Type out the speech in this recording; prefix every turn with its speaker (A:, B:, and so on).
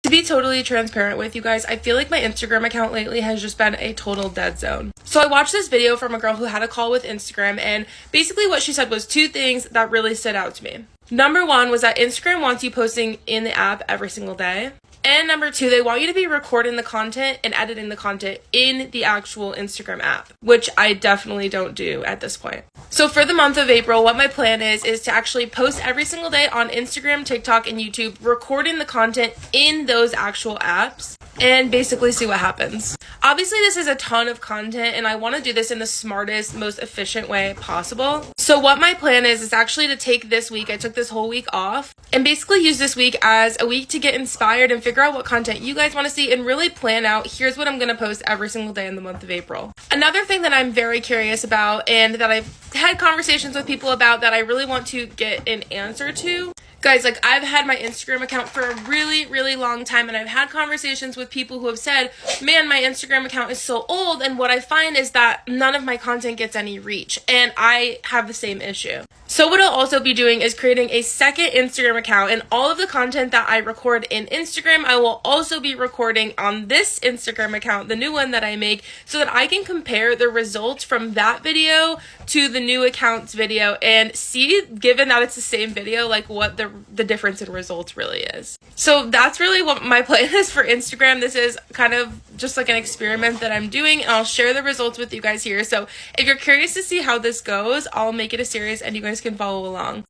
A: To be totally transparent with you guys, I feel like my Instagram account lately has just been a total dead zone. So I watched this video from a girl who had a call with Instagram, and basically what she said was two things that really stood out to me. Number one was that Instagram wants you posting in the app every single day. And number two, they want you to be recording the content and editing the content in the actual Instagram app, which I definitely don't do at this point. So for the month of April, what my plan is to actually post every single day on Instagram, TikTok, and YouTube, recording the content in those actual apps and basically see what happens. Obviously, this is a ton of content and I want to do this in the smartest, most efficient way possible. So what my plan is actually to take this week, I took this whole week off, and basically use this week as a week to get inspired and figure out what content you guys want to see and really plan out, here's what I'm going to post every single day in the month of April. Another thing that I'm very curious about and that I've had conversations with people about that I really want to get an answer to. Guys, like, I've had my Instagram account for a really, really long time, and I've had conversations with people who have said, man, my Instagram account is so old, and what I find is that none of my content gets any reach, and I have the same issue. So what I'll also be doing is creating a second Instagram account, and all of the content that I record in Instagram, I will also be recording on this Instagram account, the new one that I make, so that I can compare the results from that video to the new account's video and see, given that it's the same video, like what the difference in results really is. So that's really what my plan is for Instagram. This is kind of just like an experiment that I'm doing, and I'll share the results with you guys here. So if you're curious to see how this goes, I'll make it a series and you guys can follow along.